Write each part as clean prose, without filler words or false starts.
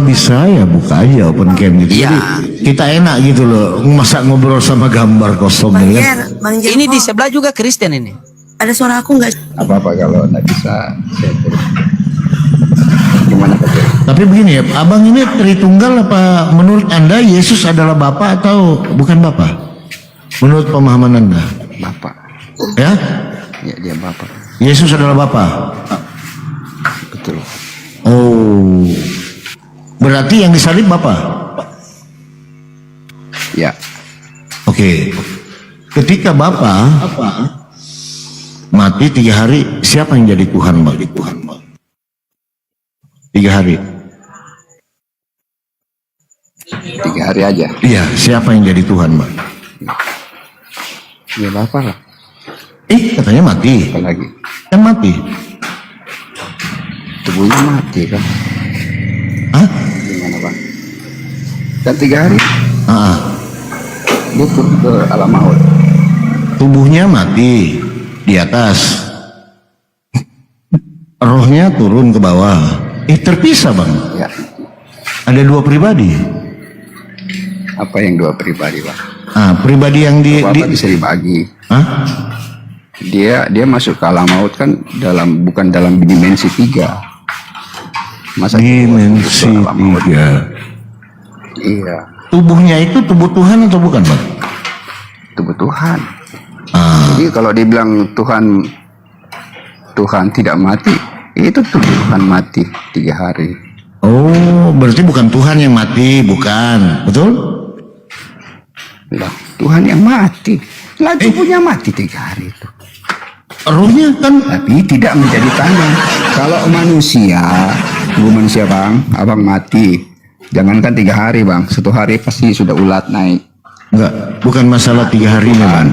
bisa ya buka aja open cam gitu. Iya. Jadi kita enak gitu loh, masa ngobrol sama gambar kosong Bang ya kan? Jer, Bang Jer, Ini di kok sebelah juga Kristen ini. ada suara aku nggak? Apa-apa kalau nggak bisa saya terus. Gimana Pak? Tapi begini ya, abang ini Tritunggal apa menurut anda Yesus adalah Bapa atau bukan Bapa? Menurut pemahaman anda? Bapak. Ya, Ya dia Bapak. Yesus adalah Bapa. Betul. Oh, berarti yang disalib Bapa? Ya. Oke. Ketika Bapa mati 3 hari, siapa yang jadi Tuhan bagi Tuhan? 3 hari. 3 hari aja. Iya, siapa yang jadi Tuhan, Bang? Ya Bapak lah. Katanya mati. Apa lagi? Kan mati. Tubuhnya mati kan? Hah? Gimana Bang? Dan 3 hari Ah, butuh ke alam maut. tubuhnya mati di atas. Rohnya turun ke bawah. Terpisah, Bang. Ya. Ada 2 pribadi. Apa yang 2 pribadi Bang? Pribadi yang Bapak bisa dibagi. Hah? Dia masuk ke alam maut kan bukan dalam dimensi 3. Masa Dimensi itu alam maut? 3. Iya, Tubuhnya itu tubuh Tuhan atau bukan, Bang? tubuh Tuhan. Ah, Jadi kalau dibilang Tuhan tidak mati, itu tubuh Tuhan mati 3 hari. oh, berarti bukan Tuhan yang mati, bukan. Betul? Lah, Tuhan yang mati. Lah tubuhnya mati 3 hari itu. Rohnya kan Tapi tidak menjadi tanda. Kalau manusia Bang, abang mati. Jangankan 3 hari Bang, 1 hari pasti sudah ulat naik. enggak, bukan masalah 3 harinya, Bang.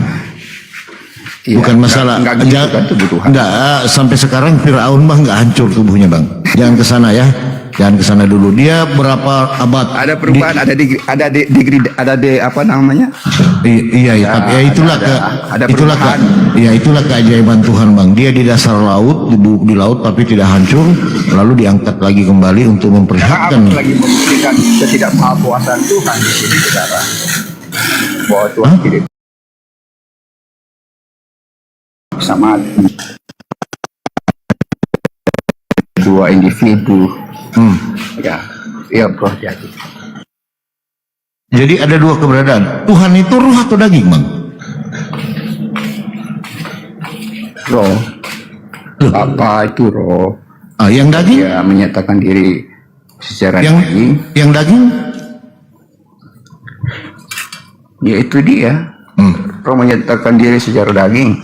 Iya, Bukan masalah enggak gitu kan tubuh Tuhan. Enggak, sampai sekarang Firaun Bang enggak hancur tubuhnya, Bang. Jangan ke sana ya. Jangan ke sana dulu. Dia berapa abad? Ada perubahan, ada apa namanya? Iya, Ya, tapi ya itulah ada itulah perubahan. itulah keajaiban Tuhan, Bang. Dia di dasar laut, di laut tapi tidak hancur, lalu diangkat lagi kembali untuk memperlihatkan. Aku lagi membuktikan ketidakmahakuasaan Tuhan di sini, saudara. Bahwa Tuhan tidak bisa mati. 2 individu. Ya bro, jadi. Jadi ada 2 keberadaan. Tuhan itu roh atau daging, Bang? Roh. Apa itu roh? Yang daging? Dia menyatakan diri secara Yang daging. yang daging? Ya itu dia. Roh menyatakan diri secara daging.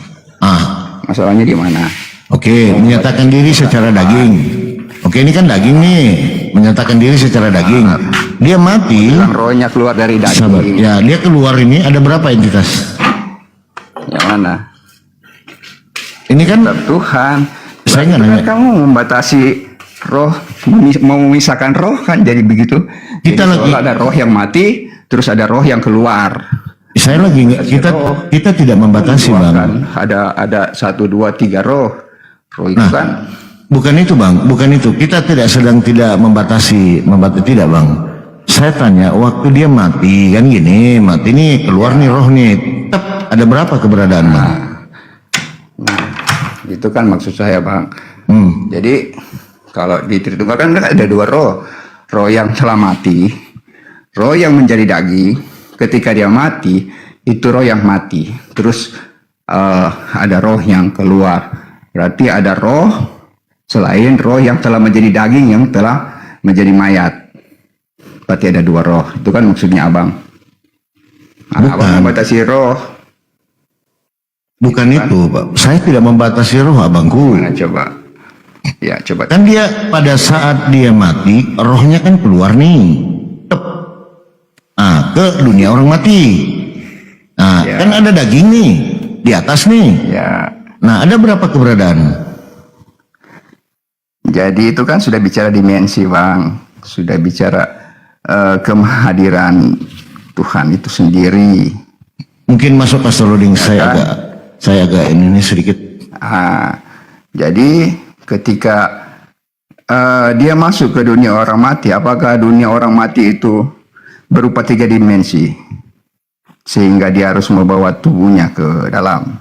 Masalahnya di mana? Oke, menyatakan diri secara daging. Oke, ini kan daging nih, menyatakan diri secara daging. Dia mati. Yang rohnya keluar dari Sabar. daging. Ya, dia keluar ini ada berapa entitas? Yang mana? Ini kan Tetap Tuhan. saya nggak Kan nanya. kamu membatasi roh, mau memisahkan roh kan jadi begitu. Kita Jadi lagi- soal ada roh yang mati, terus ada roh yang keluar. Saya lagi nggak, kita tidak membatasi, Bang. Kan ada 1, 2, 3 roh. Roh itu kan Bukan itu, Bang, bukan itu. Kita sedang tidak membatasi, tidak, Bang. Saya tanya, waktu dia mati kan gini, mati nih keluar nih roh nih. Tetap ada berapa keberadaan, Bang? itu kan maksud saya Bang. Jadi kalau di Tritunggal kan ada 2 roh. Roh yang telah mati, roh yang menjadi daging. Ketika dia mati, itu roh yang mati. Terus ada roh yang keluar. Berarti ada roh selain roh yang telah menjadi daging, yang telah menjadi mayat. Berarti ada 2 roh. Itu kan maksudnya Abang. Abang membatasi roh. Bukan itu, Pak. Saya tidak membatasi roh, abangku. Mana coba? Ya coba. Kan dia pada saat dia mati, rohnya kan keluar nih. Tep. Ke dunia orang mati. Ya. Kan ada daging nih di atas nih. Ya. Nah, ada berapa keberadaan? Jadi itu kan sudah bicara dimensi Bang. Sudah bicara kehadiran Tuhan itu sendiri. Mungkin masuk Pastor Loading, saya agak ini sedikit. Jadi ketika dia masuk ke dunia orang mati, apakah dunia orang mati itu berupa 3 dimensi sehingga dia harus membawa tubuhnya ke dalam?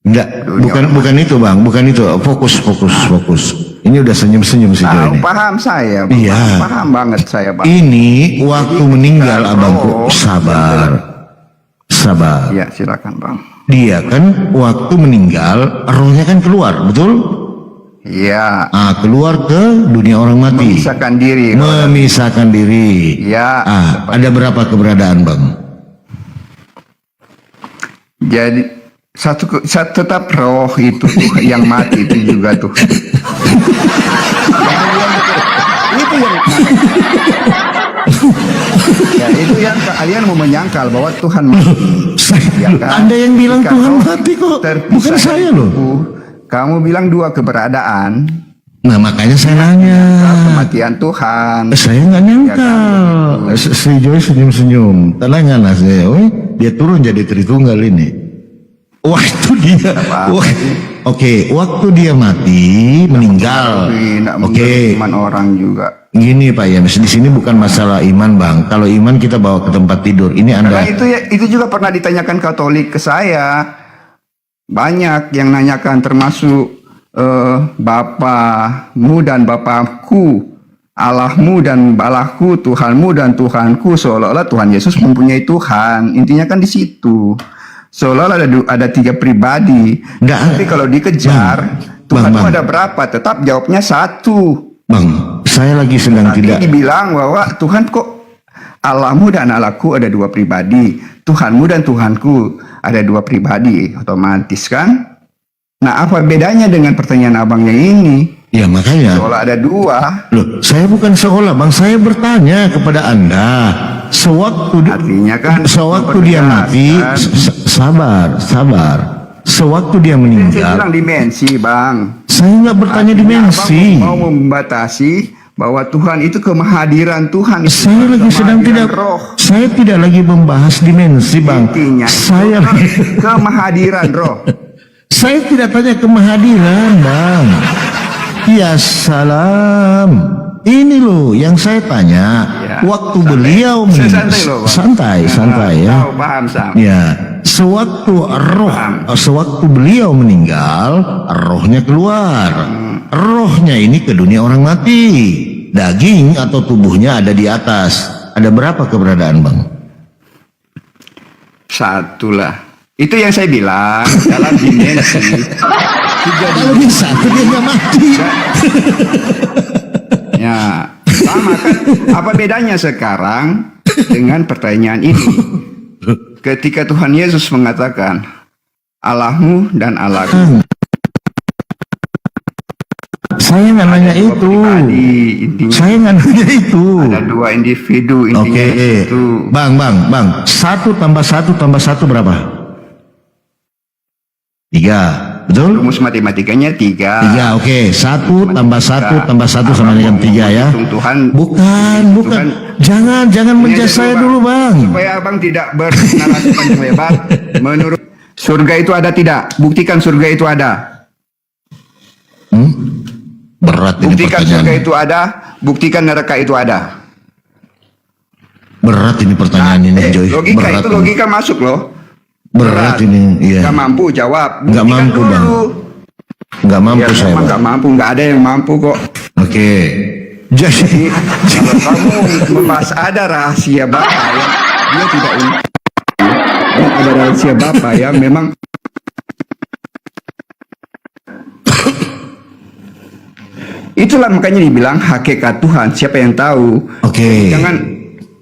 Enggak, Dunia bukan itu bang, bukan itu. Fokus. Ini udah senyum-senyum sih Joy ini. Paham saya, Bang. Iya. Paham banget saya, Bang. Ini waktu meninggal ketika abangku, roh- sabar. Ya, silakan, Bang. Dia kan waktu meninggal, rohnya kan keluar, betul? Iya, Keluar ke dunia orang mati. memisahkan diri. Ya. Ada berapa keberadaan bang? Jadi satu tetap roh itu tuh yang mati itu juga tuh. Itu yang ya, itu yang kalian mau menyangkal bahwa Tuhan mati. Ya kan? Anda yang bilang Ketika Tuhan roh mati kok, terpisah bukan dari saya loh. tubuh, kamu bilang 2 keberadaan, Nah makanya saya nanya. kematian Tuhan. Saya nggak nyangkal. Si Joy senyum-senyum. Tenangan saya. Dia turun jadi Tritunggal ini. Waktu dia, Oke, waktu dia mati, meninggal. Oke, Iman orang juga. gini Pak ya, di sini bukan masalah iman bang. Kalau iman kita bawa ke tempat tidur. Ini Karena Anda. itu juga pernah ditanyakan Katolik ke saya. Banyak yang nanyakan termasuk Bapamu dan Bapakku, Allahmu dan Allahku, Tuhanmu dan Tuhanku, seolah-olah Tuhan Yesus mempunyai Tuhan. Intinya kan di situ. Seolah-olah ada 3 pribadi. Nggak, Tapi kalau dikejar, Tuhan itu Bang. ada berapa? Tetap jawabnya 1. Bang, saya lagi sedang Nanti tidak. dibilang bahwa Tuhan kok Allahmu dan Allahku ada 2 pribadi, Tuhanmu dan Tuhanku ada 2 pribadi, otomatis kan? Nah, apa bedanya dengan pertanyaan abangnya ini? Ya makanya. Seolah ada 2, Loh, saya bukan seolah bang. Saya bertanya kepada Anda. artinya kan Sewaktu dia mati, sabar. Sewaktu dia Saya meninggal, bilang dimensi, Bang. saya nggak bertanya Artinya dimensi. Abang mau membatasi bahwa Tuhan itu kehadiran Tuhan. Itu Saya lagi sedang kehadiran tidak. roh. Saya tidak lagi membahas dimensi, bang. Intinya Saya kehadiran roh. saya tidak tanya kehadiran, bang. Ya salam. Ini loh yang saya tanya. Ya, Waktu santai. beliau meninggal, Santai loh, Bang. santai ya. Tahu, paham, Sam. Ya, sewaktu beliau meninggal, rohnya keluar. Rohnya ini ke dunia orang mati. Daging atau tubuhnya ada di atas. Ada berapa keberadaan, bang? 1 lah. Itu yang saya bilang dalam dimensi. Kalau bisa, dia nggak mati. Ya, sama kan. Apa bedanya sekarang dengan pertanyaan ini? Ketika Tuhan Yesus mengatakan Allahmu dan Allahku. Saya nggak nanya itu. Pribadi, intinya Saya nggak nanya itu. ada 2 individu, intinya Oke, itu. bang. 1 tambah 1 tambah 1 berapa? 3, betul? Rumus matematikanya 3. 3, oke. 1 tambah 1 tambah 1 sama dengan 3 ya. Tuhan, Bukan. Tuhan- Jangan Ini menjudge aja saya Bang. dulu, bang. Supaya abang tidak bernarasi panjang lebar. Menurut surga itu ada tidak? Buktikan surga itu ada. Berat ini Buktikan surga pertanyaan. itu ada. Buktikan neraka itu ada. Berat ini pertanyaan ini, Joy. Logika Berat itu ini. logika masuk loh. Berat ini, iya. Gak mampu jawab. Nggak Buktikan mampu, Bang. dulu. Nggak mampu Ya, saya, memang bang. nggak mampu, nggak ada yang mampu kok. Oke. Jadi, Kalau kamu membahas ada rahasia Bapak ya, dia tidak ini. Ada rahasia Bapak ya, memang itulah makanya dibilang hakikat Tuhan. Siapa yang tahu? oke. Jangan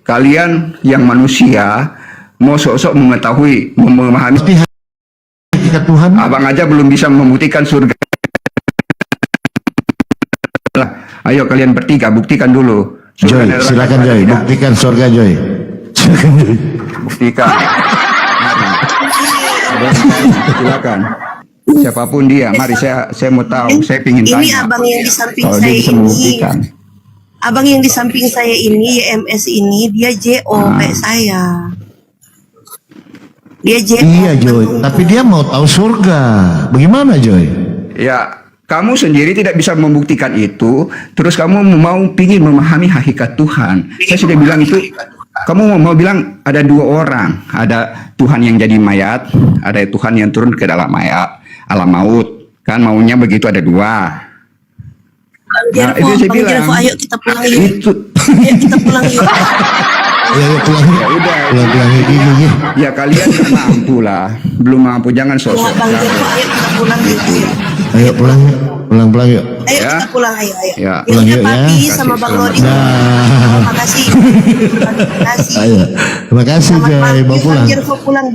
kalian yang manusia mau sok-sok mengetahui, memahami. Hakikat Tuhan. Abang aja belum bisa membuktikan surga. Ayo kalian bertiga buktikan dulu. Surga Joy, neraka silakan ada Joy, tidak? buktikan surga Joy. Silakan Joy. Buktikan. Mari. Silakan. Siapapun dia, mari saya mau tahu, saya ingin tanya. Ini abang yang di samping Kalau saya dia bisa ini. membuktikan. Abang yang di samping saya ini, YMS ini, dia JO kayak saya. Dia JO. Iya Joy, tapi dia mau tahu surga. Bagaimana Joy? Ya, kamu sendiri tidak bisa membuktikan itu, terus kamu mau pingin memahami hakikat Tuhan. Saya sudah bilang itu, kamu mau bilang ada dua orang, ada Tuhan yang jadi mayat, ada Tuhan yang turun ke dalam mayat, alam maut, kan maunya begitu ada dua. Nah, itu saya bilang, ayo kita pulang yuk. itu, Ayo kita pulang yuk. Ya pulang yuk. ya udah, Pulang gini ya. ya kalian nggak mampu lah, belum mampu, jangan Enggak, sosok. Bang Jero, ayo kita pulang yuk. Ayo pulang yuk. Pulang yuk. Ayo Ya. kita pulang, ayo. Ya. Yang Pulang yuk, Papi ya. sama Bang Kasih Rodi. selamat. Terima kasih. Terima kasih. Ayo. Terima kasih Selamat Jai, pagi, bawa Bang pulang. Jero, pulang.